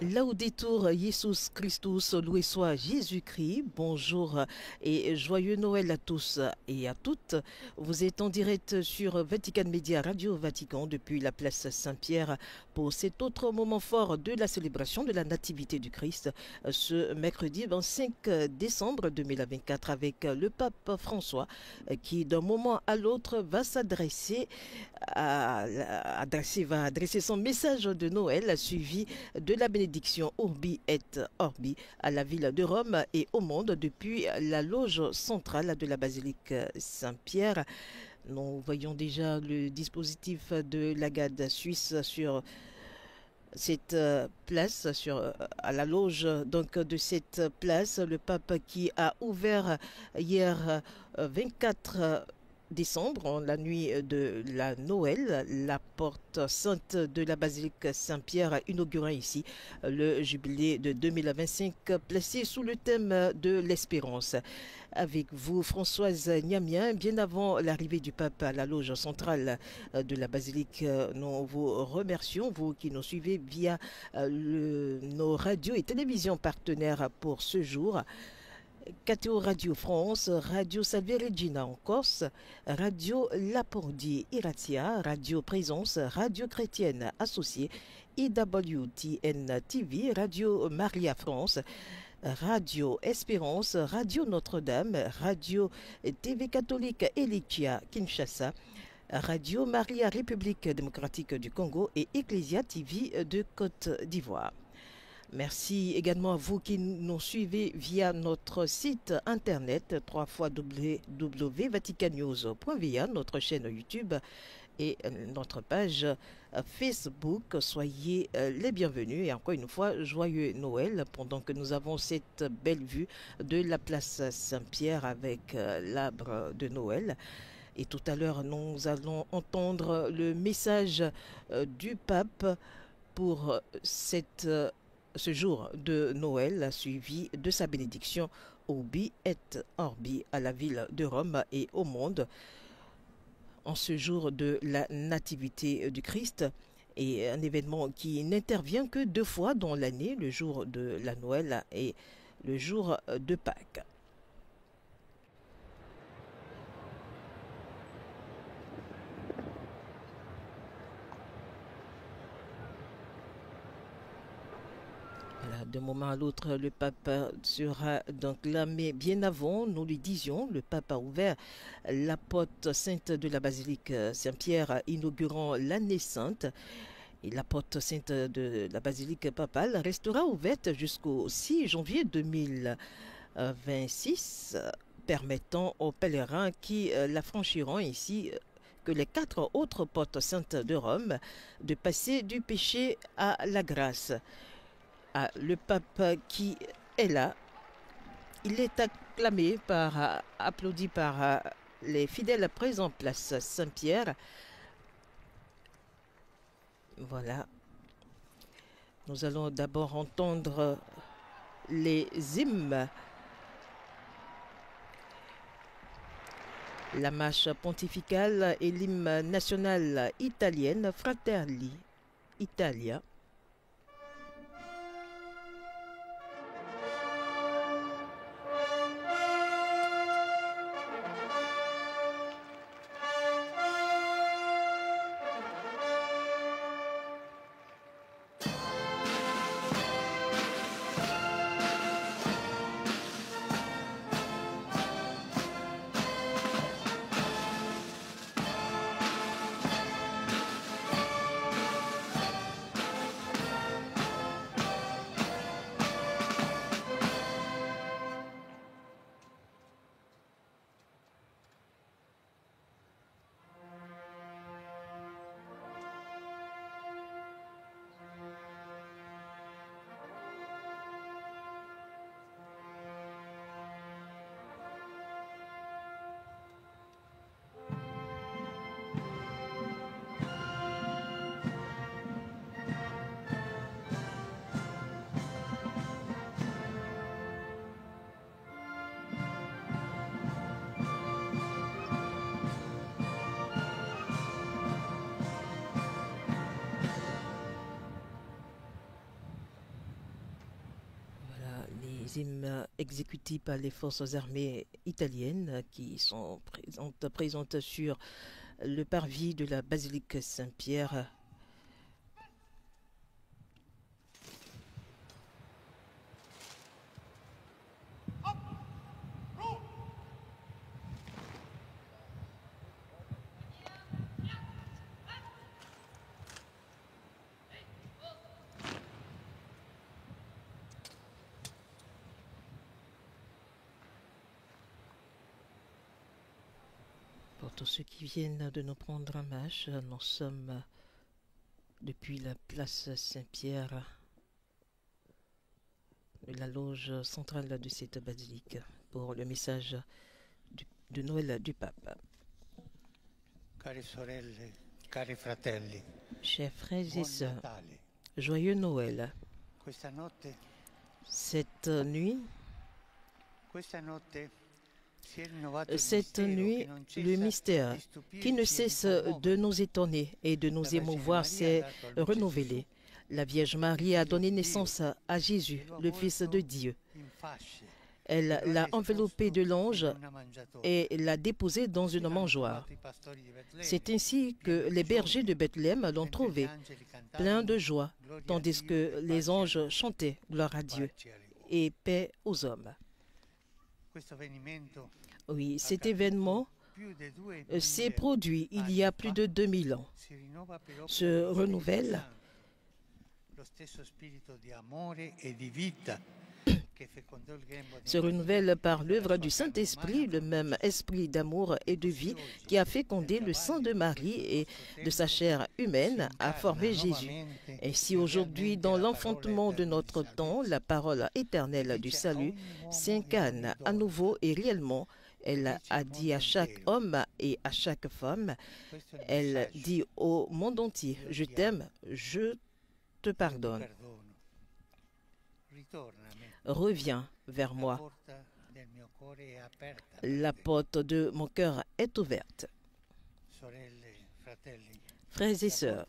Laudetur Jesus Christus, loué soit Jésus-Christ. Bonjour et joyeux Noël à tous et à toutes. Vous êtes en direct sur Vatican Media Radio Vatican depuis la place Saint-Pierre pour cet autre moment fort de la célébration de la Nativité du Christ ce mercredi 25 décembre 2024 avec le pape François qui d'un moment à l'autre va adresser son message de Noël suivi de la bénédiction Urbi et Orbi à la ville de Rome et au monde depuis la loge centrale de la basilique Saint-Pierre. Nous voyons déjà le dispositif de l'agade suisse sur cette place, à la loge donc de cette place, le pape qui a ouvert hier 24 décembre, la nuit de la Noël, la porte sainte de la basilique Saint-Pierre, inaugurant ici le jubilé de 2025 placé sous le thème de l'espérance. Avec vous, Françoise Niamien, bien avant l'arrivée du pape à la loge centrale de la basilique, nous vous remercions, vous qui nous suivez via nos radios et télévisions partenaires pour ce jour. KTO Radio France, Radio Salve Regina en Corse, Radio Lapordi Iratia, Radio Présence, Radio Chrétienne Associée, IWTN TV, Radio Maria France, Radio Espérance, Radio Notre-Dame, Radio TV Catholique Elikia Kinshasa, Radio Maria République démocratique du Congo et Ecclesia TV de Côte d'Ivoire. Merci également à vous qui nous suivez via notre site internet www.vaticannews.va, notre chaîne YouTube et notre page Facebook. Soyez les bienvenus et encore une fois, joyeux Noël pendant que nous avons cette belle vue de la place Saint-Pierre avec l'arbre de Noël. Et tout à l'heure, nous allons entendre le message du pape pour ce jour de Noël, suivi de sa bénédiction Urbi et Orbi à la ville de Rome et au monde, en ce jour de la Nativité du Christ, et un événement qui n'intervient que 2 fois dans l'année, le jour de la Noël et le jour de Pâques. D'un moment à l'autre, le pape sera donc là, mais bien avant, nous lui disions, le pape a ouvert la porte sainte de la basilique Saint-Pierre, inaugurant l'année sainte. Et la porte sainte de la basilique papale restera ouverte jusqu'au 6 janvier 2026, permettant aux pèlerins qui la franchiront ici que les 4 autres portes saintes de Rome de passer du péché à la grâce. Le pape qui est là, il est applaudi par les fidèles présents place Saint-Pierre. Voilà. Nous allons d'abord entendre les hymnes, la marche pontificale et l'hymne national italienne Fratelli Italia. hymnes exécutés par les forces armées italiennes qui sont présentes sur le parvis de la basilique Saint-Pierre. Pour tous ceux qui viennent de nous prendre en marche, nous sommes depuis la place Saint-Pierre, de la loge centrale de cette basilique, pour le message de Noël du pape. Care sorelle, cari fratelli, Chers frères et buon sœurs, Natale. joyeux Noël. Questa notte Cette nuit, si è rinnovato il cette mistero nuit, che non le cessa mystère di stupirci qui ne e di cesse commuovere. de nous étonner et de nous La Vergine émouvoir Maria s'est ha dato alla luce renouvelé. La Vierge Marie a donné naissance à Jésus, le Fils de Dieu. in fasce Elle l'a enveloppé de l'ange in una mangiatoia. et l'a déposé dans une mangeoire. I pastori di Betlemme, C'est ainsi que les bergers de Bethléem l'ont mentre trouvé, gli angeli cantavano, plein de joie, gloria a tandis Dio que e les pace a anges Dio, chantaient gloire à Dieu pace alle uomini. et paix aux hommes. Questo avvenimento Oui, cet événement più di 2000 s'est produit il y a plus de 2000 ans. si rinnova per opera Se dello Spirito renouvelle. Santo, lo stesso spirito di amore e di vita che fecondò il grembo di Se renouvelle par l'œuvre du Saint-Esprit, le même esprit d'amour et de vie qui a fécondé le sein de Marie et de sa chair humaine a formé Jésus. Ainsi aujourd'hui, dans l'enfantement de notre temps, la parole éternelle du salut s'incarne à nouveau et réellement. Elle a dit à chaque homme et à chaque femme, elle dit au monde entier, je t'aime, je te pardonne. Reviens vers moi. La porte de mon cœur est ouverte. Frères et sœurs,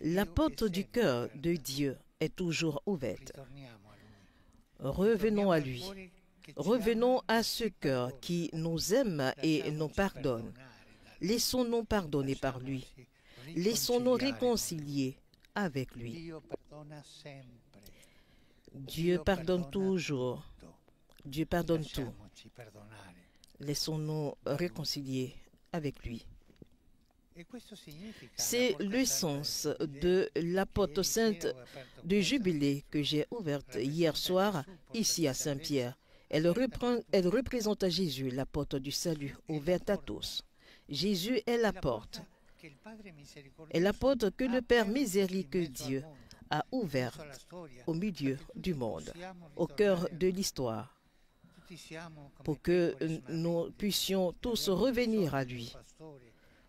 la porte du cœur de Dieu est toujours ouverte. Revenons à lui. Revenons à ce cœur qui nous aime et nous pardonne. Laissons-nous pardonner par lui. Laissons-nous réconcilier avec lui. Dieu pardonne toujours. Dieu pardonne tout. Laissons-nous réconcilier avec lui. C'est le sens de la porte sainte de Jubilé que j'ai ouverte hier soir ici à Saint-Pierre. Elle représente Jésus, la porte du salut, ouverte à tous. Jésus est la porte. Et la porte que le Père miséricordieux a ouverte au milieu du monde, au cœur de l'histoire, pour que nous puissions tous revenir à lui.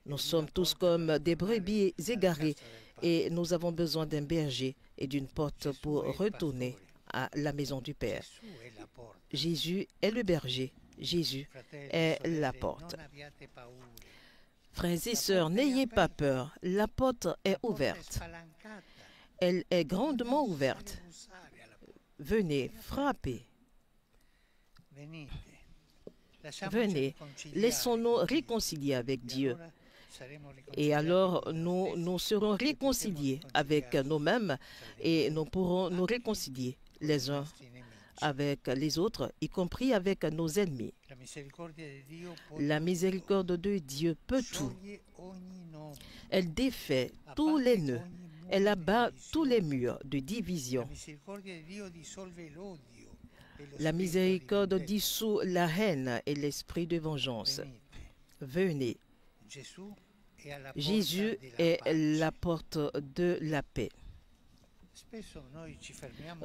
Nous sommes tous comme des brebis égarées et nous avons besoin d'un berger et d'une porte pour retourner à la maison du Père. Jésus est le berger, Jésus est la porte. Frères et sœurs, n'ayez pas peur, la porte est ouverte. Elle est grandement ouverte. Venez, frappez. Venez, laissons-nous réconcilier avec Dieu. Et alors, nous serons réconciliés avec nous-mêmes et nous pourrons nous réconcilier les uns avec les autres, y compris avec nos ennemis. La miséricorde de Dieu peut tout. Elle défait tous les nœuds. Elle abat tous les murs de division. La miséricorde dissout la haine et l'esprit de vengeance. Venez. Jésus est la porte de la paix.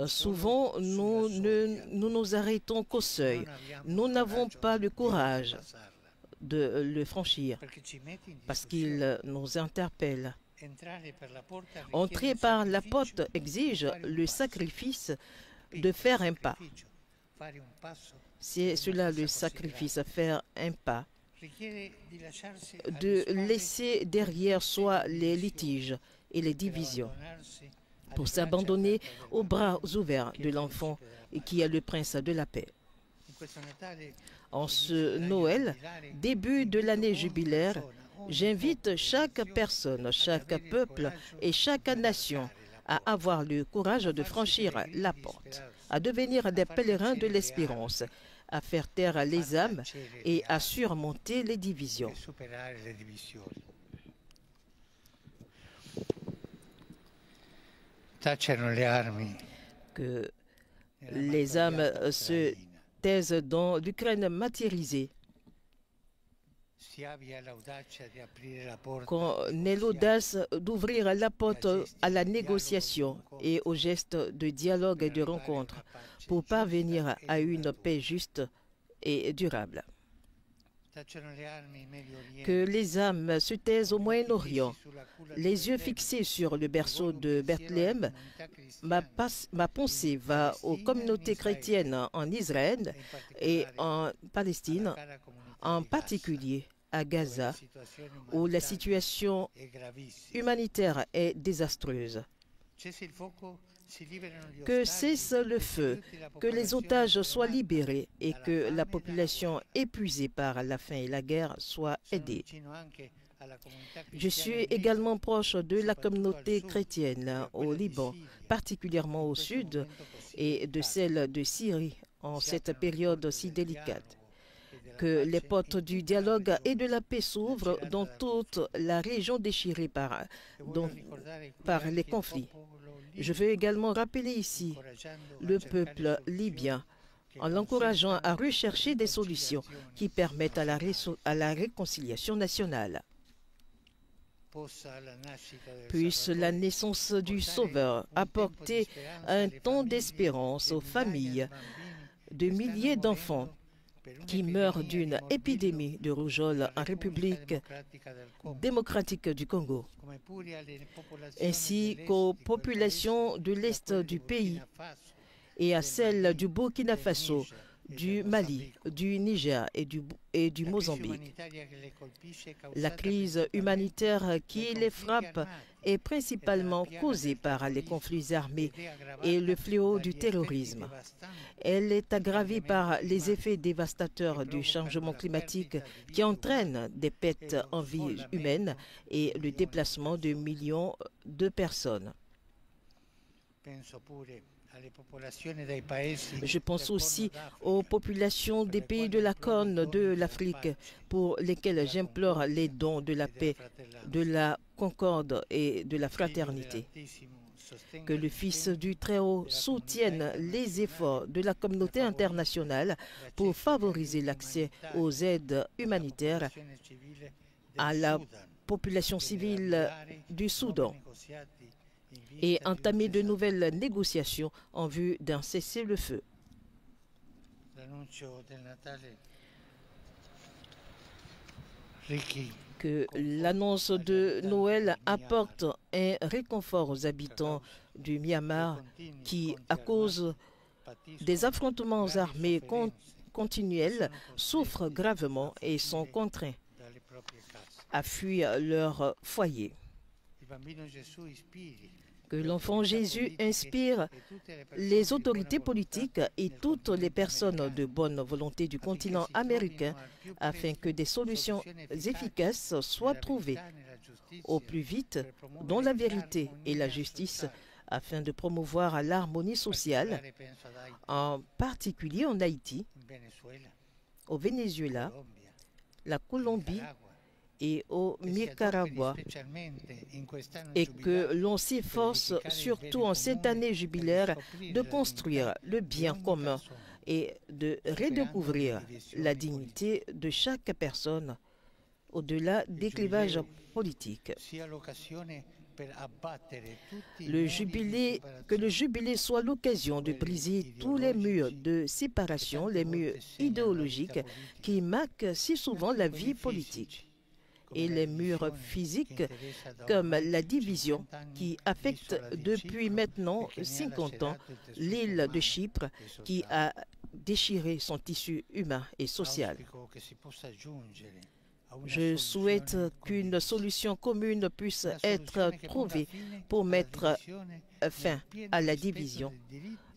Souvent, nous nous arrêtons qu'au seuil. Nous n'avons pas le courage de le franchir parce qu'il nous interpelle. Entrer par la porte exige le sacrifice de faire un pas. C'est cela le sacrifice, faire un pas, de laisser derrière soi les litiges et les divisions, pour s'abandonner aux bras ouverts de l'enfant qui est le prince de la paix. En ce Noël, début de l'année jubilaire, j'invite chaque personne, chaque peuple et chaque nation à avoir le courage de franchir la porte, à devenir des pèlerins de l'espérance, à faire taire les âmes et à surmonter les divisions. Que les âmes se taisent dans l'Ukraine martyrisée. Qu'on ait l'audace d'ouvrir la porte à la négociation et aux gestes de dialogue et de rencontre pour parvenir à une paix juste et durable. Que les âmes se taisent au Moyen-Orient, les yeux fixés sur le berceau de Bethléem. Ma pensée va aux communautés chrétiennes en Israël et en Palestine, en particulier à Gaza, où la situation humanitaire est désastreuse. Que cesse le feu, que les otages soient libérés et que la population épuisée par la faim et la guerre soit aidée. Je suis également proche de la communauté chrétienne au Liban, particulièrement au sud, et de celle de Syrie en cette période si délicate. Que les portes du dialogue et de la paix s'ouvrent dans toute la région déchirée par les conflits. Je veux également rappeler ici le peuple libyen en l'encourageant à rechercher des solutions qui permettent à la réconciliation nationale. Puisse la naissance du Sauveur apporter un temps d'espérance aux familles de milliers d'enfants qui meurent d'une épidémie de rougeole en République démocratique du Congo, ainsi qu'aux populations de l'Est du pays et à celles du Burkina Faso, du Mali, du Niger et du Mozambique. La crise humanitaire qui les frappe est principalement causée par les conflits armés et le fléau du terrorisme. Elle est aggravée par les effets dévastateurs du changement climatique qui entraînent des pertes en vie humaine et le déplacement de millions de personnes. Je pense aussi aux populations des pays de la Corne de l'Afrique pour lesquelles j'implore les dons de la paix, de la concorde et de la fraternité. Que le Fils du Très-Haut soutienne les efforts de la communauté internationale pour favoriser l'accès aux aides humanitaires à la population civile du Soudan et entamer de nouvelles négociations en vue d'un cessez-le-feu. Que l'annonce de Noël apporte un réconfort aux habitants du Myanmar qui, à cause des affrontements armés continuels, souffrent gravement et sont contraints à fuir leur foyer. Que l'enfant Jésus inspire les autorités politiques et toutes les personnes de bonne volonté du continent américain afin que des solutions efficaces soient trouvées au plus vite dans la vérité et la justice afin de promouvoir l'harmonie sociale, en particulier en Haïti, au Venezuela, la Colombie et au Nicaragua, et que l'on s'efforce, surtout en cette année jubilaire, de construire le bien commun et de redécouvrir la dignité de chaque personne au-delà des clivages politiques. Que le jubilé soit l'occasion de briser tous les murs de séparation, les murs idéologiques qui marquent si souvent la vie politique, et les murs physiques comme la division qui affecte depuis maintenant 50 ans l'île de Chypre qui a déchiré son tissu humain et social. Je souhaite qu'une solution commune puisse être trouvée pour mettre fin à la division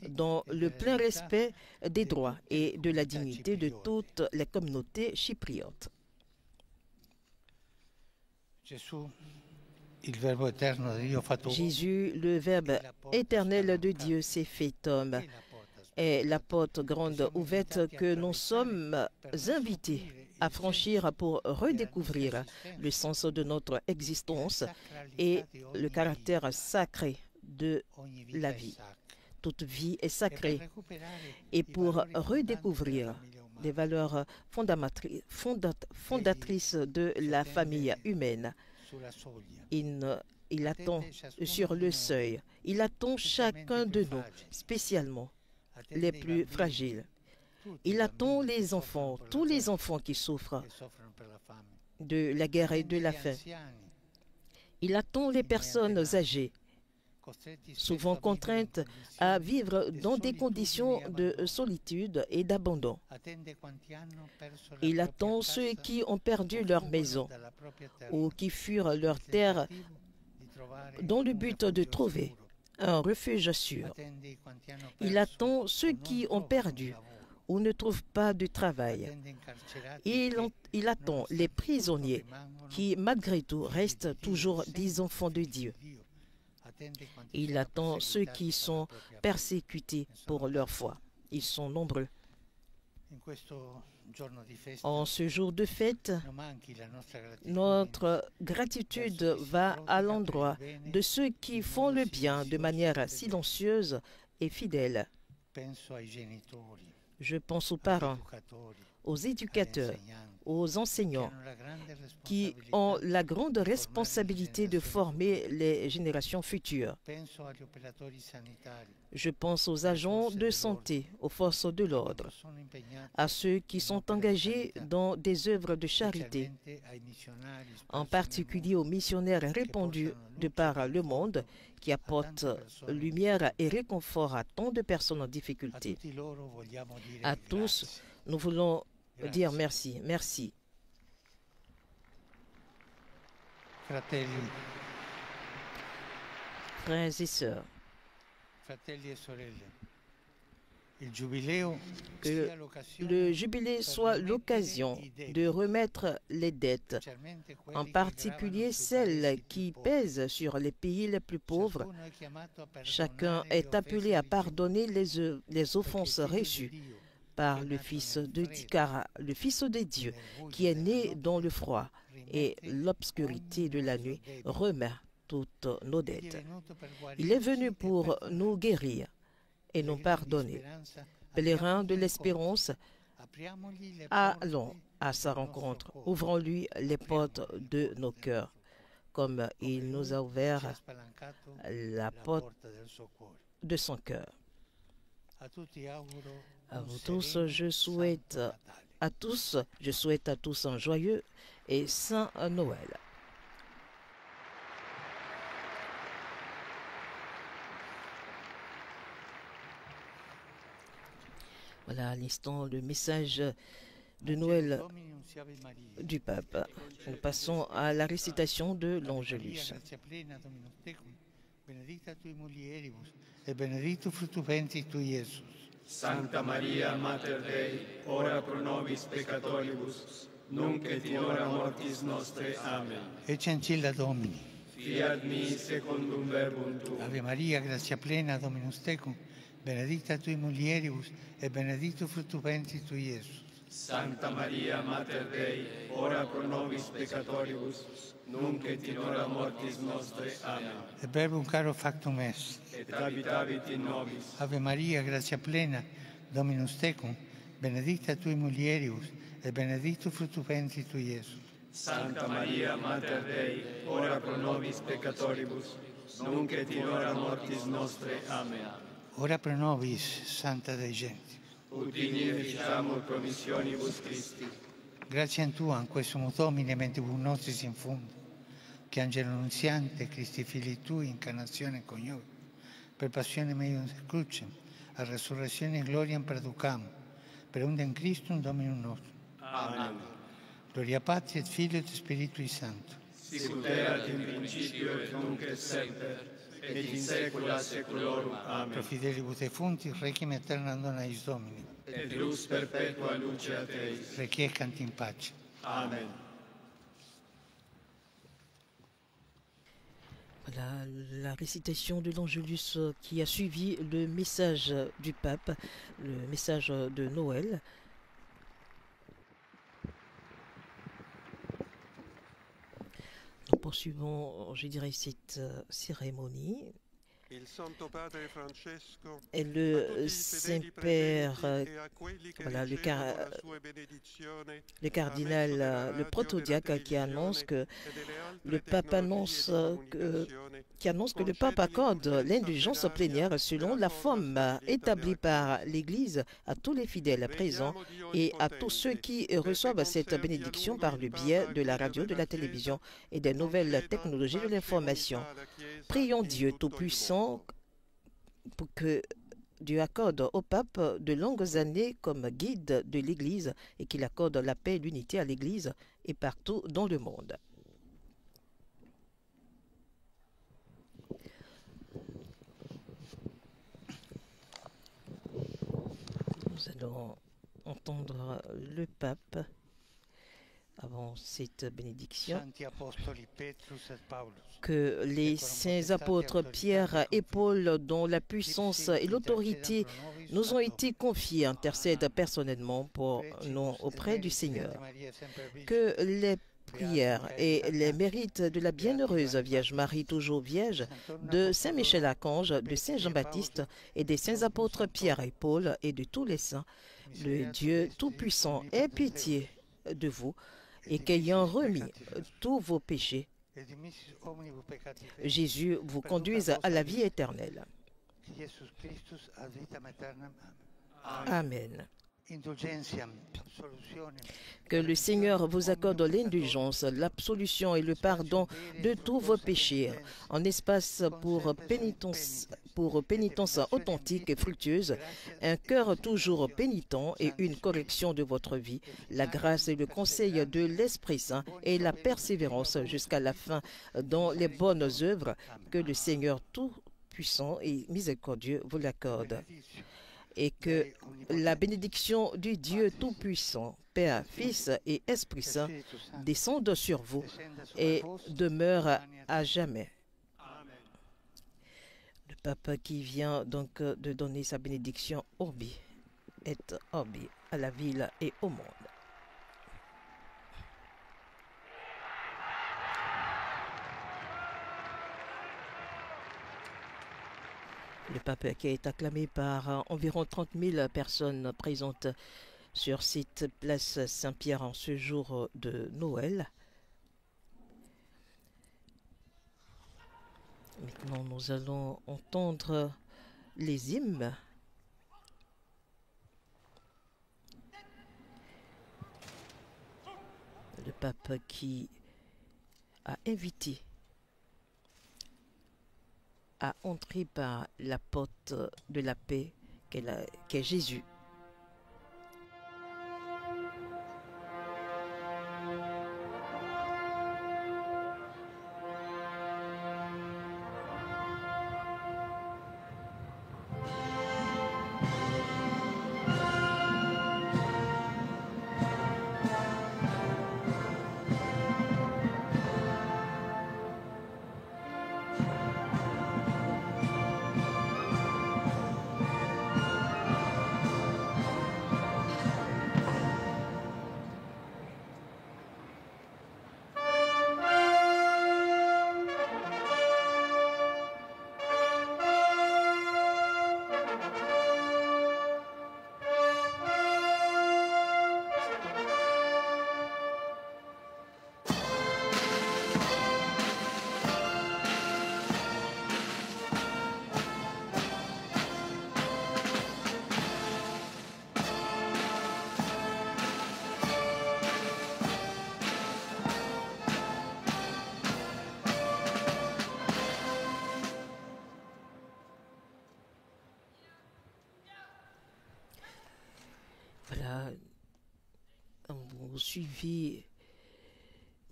dans le plein respect des droits et de la dignité de toutes les communautés chypriotes. Jésus, le Verbe éternel de Dieu, s'est fait homme. Est la porte grande ouverte que nous sommes invités à franchir pour redécouvrir le sens de notre existence et le caractère sacré de la vie. Toute vie est sacrée. Et pour redécouvrir des valeurs fondatrices de la famille humaine, il attend sur le seuil. Il attend chacun de nous, spécialement les plus fragiles. Il attend les enfants, tous les enfants qui souffrent de la guerre et de la faim. Il attend les personnes âgées, souvent contraintes à vivre dans des conditions de solitude et d'abandon. Il attend ceux qui ont perdu leur maison ou qui furent leur terre dans le but de trouver un refuge sûr. Il attend ceux qui ont perdu ou ne trouvent pas de travail. Il attend les prisonniers qui, malgré tout, restent toujours des enfants de Dieu. Il attend ceux qui sont persécutés pour leur foi. Ils sont nombreux. En ce jour de fête, notre gratitude va à l'endroit de ceux qui font le bien de manière silencieuse et fidèle. Je pense aux parents, aux éducateurs, aux enseignants qui ont la grande responsabilité de former les générations futures. Je pense aux agents de santé, aux forces de l'ordre, à ceux qui sont engagés dans des œuvres de charité, en particulier aux missionnaires répandus de par le monde qui apportent lumière et réconfort à tant de personnes en difficulté. À tous, nous voulons dire merci. Merci. Frères et sœurs, que le jubilé soit l'occasion de remettre les dettes, en particulier celles qui pèsent sur les pays les plus pauvres. Chacun est appelé à pardonner les offenses reçues par le Fils de Dieu, car le Fils de Dieu, qui est né dans le froid et l'obscurité de la nuit, remet toutes nos dettes. Il est venu pour nous guérir et nous pardonner. Pèlerins de l'espérance, allons à sa rencontre. Ouvrons-lui les portes de nos cœurs, comme il nous a ouvert la porte de son cœur. À vous tous, je souhaite à tous un joyeux et saint Noël. Voilà à l'instant le message de Noël du pape. Nous passons à la récitation de l'Angelus. Benedicta tui mulieribus, et benedictus fructus ventris tui, Iesus. Sancta Maria, Mater Dei, ora pro nobis peccatoribus, nunc et in hora mortis nostre. Amen. Ecce ancilla Domini. Fiat mi secundum verbum tuum. Ave Maria, gratia plena, Dominus tecum, benedicta tui mulieribus, et benedictus fructus ventris tui, Iesus. Sancta Maria, Mater Dei, ora pro nobis peccatoribus, nunc et in hora mortis nostre. Amen. Et verbum caro factum est. Et habitavit in nobis. Ave Maria, gratia plena, Dominus tecum, benedicta tui mulieribus, et benedictus fructus ventris tui, Iesus. Sancta Maria, Mater Dei, ora pro nobis peccatoribus, nunc et in hora mortis nostre. Amen. Ora pro nobis, Santa Dei Genti. Ut digni efficiamur promissionibus Christi. Grazie a Tu, in questo Domine, mentibus nostris in fundo, che angelo nunziante, Cristi Fili Tui, incarnazione coniovi, per passione meius crucem, a resurrezione e gloria perducam, per undem Christum Dominum nostrum. Amen. Gloria Patri et Filio et Spiritui Sancto. Sicut erat in principio et nunc et semper, et in saecula saeculorum. Amen. Pro fidelibus defunctis, requiem aeternam dona eis Domini. Et lux perpetua lucet Eis. Requiescant in pace. Amen. Voilà la récitation de l'Angelus qui a suivi le message du pape, le message de Noël. Nous poursuivons, je dirais, cette cérémonie. Et le Saint-Père, voilà, le cardinal, le protodiacre qui annonce que le pape annonce que le pape accorde l'indulgence plénière selon la forme établie par l'Église à tous les fidèles présents et à tous ceux qui reçoivent cette bénédiction par le biais de la radio, de la télévision et des nouvelles technologies de l'information. Prions Dieu Tout-Puissant pour que Dieu accorde au pape de longues années comme guide de l'Église et qu'il accorde la paix et l'unité à l'Église et partout dans le monde. Nous allons entendre le pape avant cette bénédiction. Que les saints apôtres Pierre et Paul, dont la puissance et l'autorité nous ont été confiées, intercèdent personnellement pour nous auprès du Seigneur. Que les prières et les mérites de la bienheureuse Vierge Marie, toujours vierge, de Saint Michel Archange, de Saint Jean-Baptiste et des saints apôtres Pierre et Paul et de tous les saints, le Dieu Tout-Puissant ait pitié de vous et qu'ayant remis tous vos péchés, Jésus vous conduise à la vie éternelle. Amen. Que le Seigneur vous accorde l'indulgence, l'absolution et le pardon de tous vos péchés, en espace pour pénitence authentique et fructueuse, un cœur toujours pénitent et une correction de votre vie, la grâce et le conseil de l'Esprit Saint et la persévérance jusqu'à la fin dans les bonnes œuvres, que le Seigneur Tout-Puissant et miséricordieux vous l'accorde. Et que la bénédiction du Dieu Tout-Puissant, Père, Fils et Esprit Saint descende sur vous et demeure à jamais. Le pape qui vient donc de donner sa bénédiction Urbi et Orbi à la ville et au monde. Le pape qui est acclamé par environ 30 000 personnes présentes sur cette place Saint-Pierre en ce jour de Noël. Maintenant, nous allons entendre les hymnes. Le pape qui a invité à entrer par la porte de la paix qu'est Jésus. Voilà, vous suivez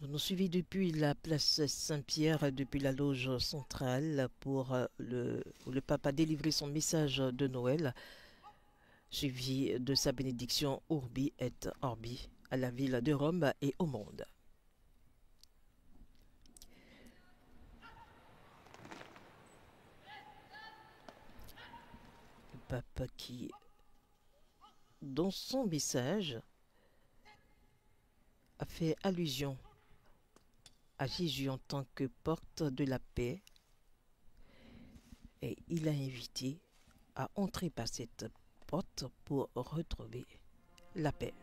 Vous nous suivez depuis la place Saint-Pierre, depuis la loge centrale pour où le pape a délivré son message de Noël, suivi de sa bénédiction Urbi et Orbi à la ville de Rome et au monde. Le pape qui, dans son message, a fait allusion à Jésus en tant que porte de la paix et il a invité à entrer par cette porte pour retrouver la paix.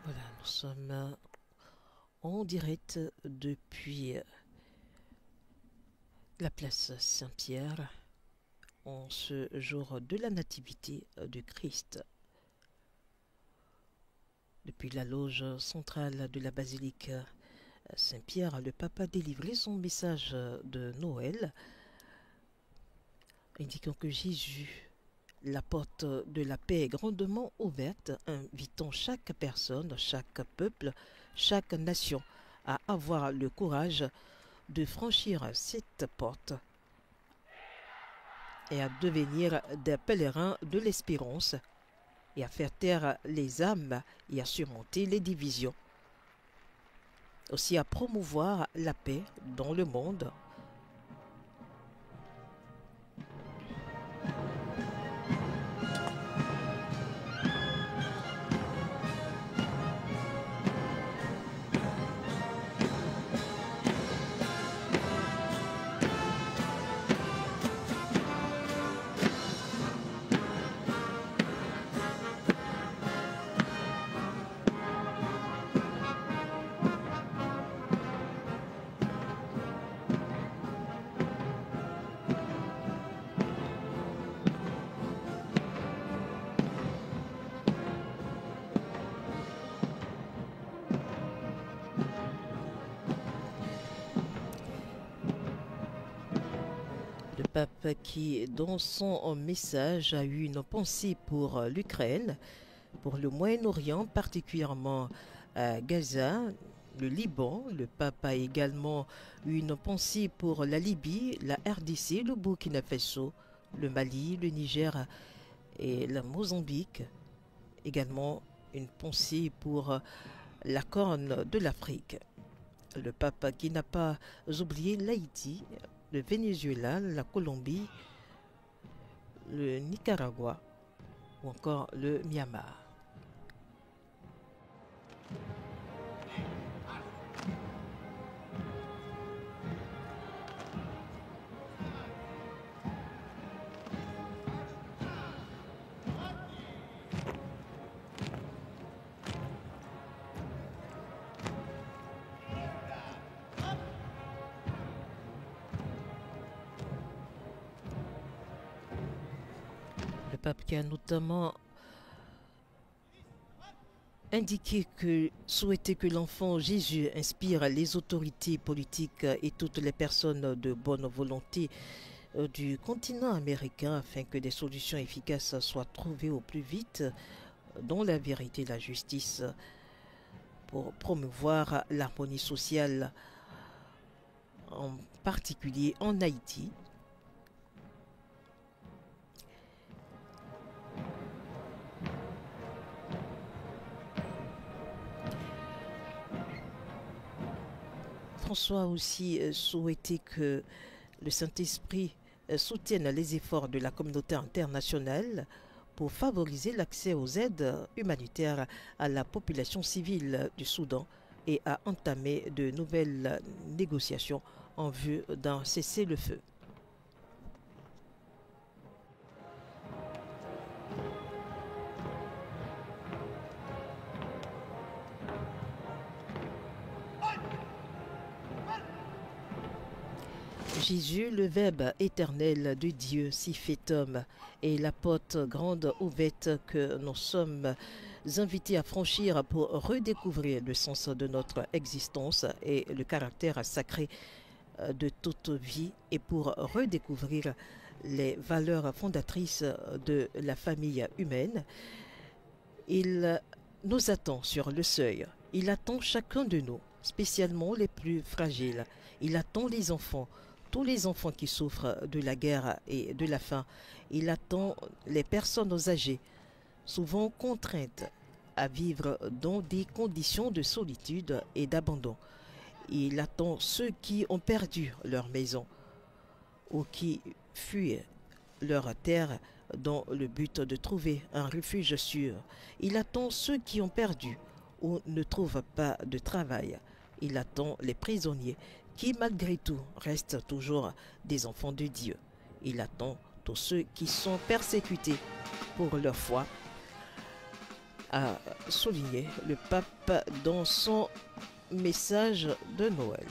Voilà, nous sommes en direct depuis la place Saint-Pierre en ce jour de la Nativité du Christ. Depuis la loge centrale de la basilique Saint-Pierre, le pape a délivré son message de Noël, indiquant que Jésus, la porte de la paix est grandement ouverte, invitant chaque personne, chaque peuple, chaque nation à avoir le courage de franchir cette porte et à devenir des pèlerins de l'espérance et à faire taire les âmes et à surmonter les divisions. Aussi à promouvoir la paix dans le monde. Le pape qui, dans son message, a eu une pensée pour l'Ukraine, pour le Moyen-Orient, particulièrement à Gaza, le Liban. Le pape a également eu une pensée pour la Libye, la RDC, le Burkina Faso, le Mali, le Niger et le Mozambique. Également une pensée pour la Corne de l'Afrique. Le pape qui n'a pas oublié l'Haïti, le Venezuela, la Colombie, le Nicaragua ou encore le Myanmar. pape qui a notamment indiqué que souhaitait que l'enfant Jésus inspire les autorités politiques et toutes les personnes de bonne volonté du continent américain afin que des solutions efficaces soient trouvées au plus vite dans la vérité et la justice pour promouvoir l'harmonie sociale, en particulier en Haïti. François a aussi souhaité que le Saint-Esprit soutienne les efforts de la communauté internationale pour favoriser l'accès aux aides humanitaires à la population civile du Soudan et a entamé de nouvelles négociations en vue d'un cessez-le-feu. Jésus, le Verbe éternel de Dieu, s'y fait homme, et la porte grande ouverte que nous sommes invités à franchir pour redécouvrir le sens de notre existence et le caractère sacré de toute vie et pour redécouvrir les valeurs fondatrices de la famille humaine. Il nous attend sur le seuil. Il attend chacun de nous, spécialement les plus fragiles. Il attend les enfants, tous les enfants qui souffrent de la guerre et de la faim. Il attend les personnes âgées, souvent contraintes à vivre dans des conditions de solitude et d'abandon. Il attend ceux qui ont perdu leur maison ou qui fuient leur terre dans le but de trouver un refuge sûr. Il attend ceux qui ont perdu ou ne trouvent pas de travail. Il attend les prisonniers qui, malgré tout, restent toujours des enfants de Dieu. Il attend tous ceux qui sont persécutés pour leur foi, a souligné le pape dans son message de Noël.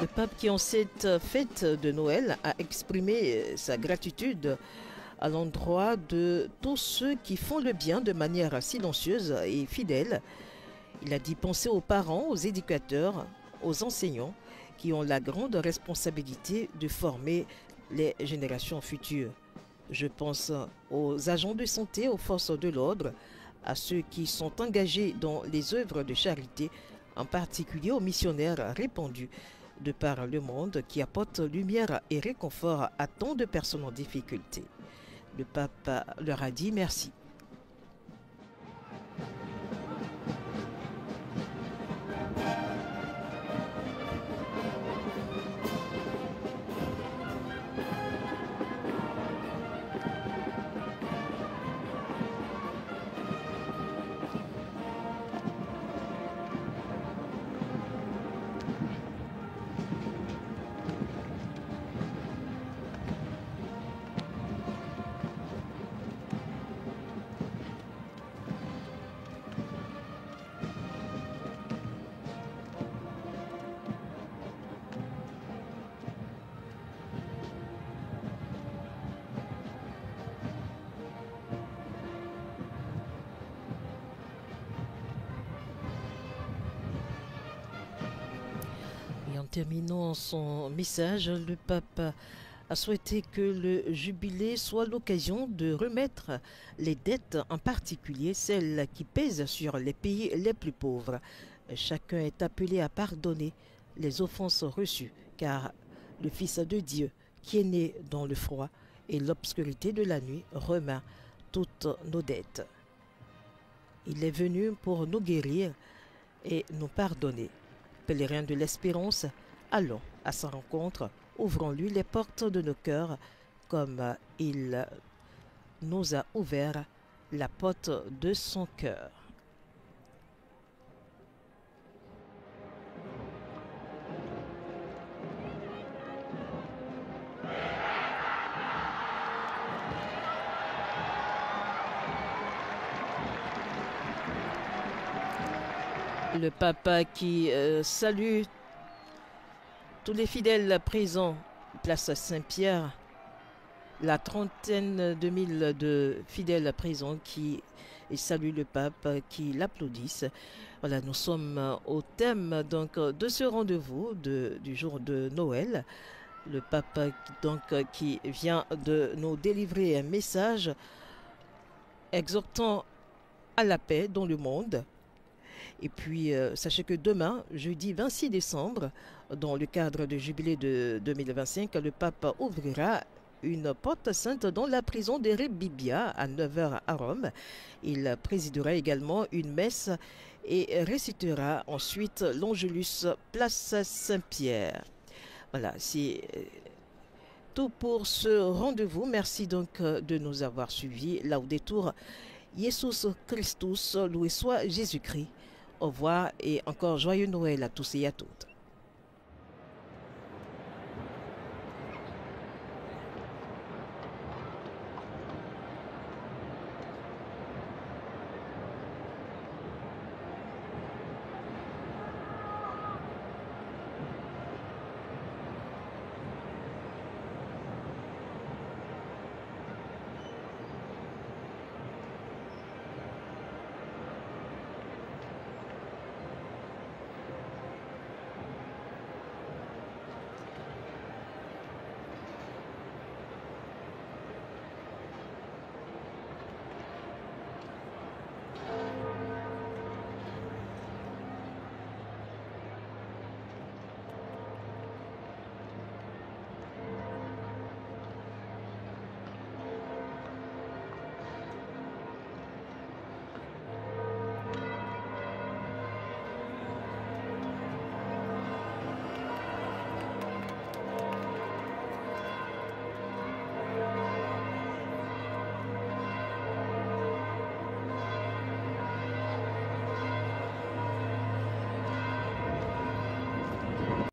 Le pape qui en cette fête de Noël a exprimé sa gratitude à l'endroit de tous ceux qui font le bien de manière silencieuse et fidèle. Il a dit penser aux parents, aux éducateurs, aux enseignants qui ont la grande responsabilité de former les générations futures. Je pense aux agents de santé, aux forces de l'ordre, à ceux qui sont engagés dans les œuvres de charité, en particulier aux missionnaires répandus de par le monde qui apportent lumière et réconfort à tant de personnes en difficulté. Le pape leur a dit merci. En terminant son message, le pape a souhaité que le jubilé soit l'occasion de remettre les dettes, en particulier celles qui pèsent sur les pays les plus pauvres. Chacun est appelé à pardonner les offenses reçues, car le Fils de Dieu, qui est né dans le froid et l'obscurité de la nuit, remet toutes nos dettes. Il est venu pour nous guérir et nous pardonner. Pèlerins de l'espérance, allons à sa rencontre, ouvrons-lui les portes de nos cœurs comme il nous a ouvert la porte de son cœur. Le pape qui salue tous les fidèles présents, place Saint-Pierre, la trentaine de mille de fidèles présents qui saluent le pape, qui l'applaudissent. Voilà, nous sommes au thème donc de ce rendez-vous du jour de Noël. Le pape donc qui vient de nous délivrer un message exhortant à la paix dans le monde. Et puis, sachez que demain, jeudi 26 décembre, dans le cadre du jubilé de 2025, le pape ouvrira une porte sainte dans la prison de Rebibbia à 9h à Rome. Il présidera également une messe et récitera ensuite l'Angelus place Saint-Pierre. Voilà, c'est tout pour ce rendez-vous. Merci donc de nous avoir suivis. Laudetur Jesus Christus, loué soit Jésus-Christ. Au revoir et encore joyeux Noël à tous et à toutes.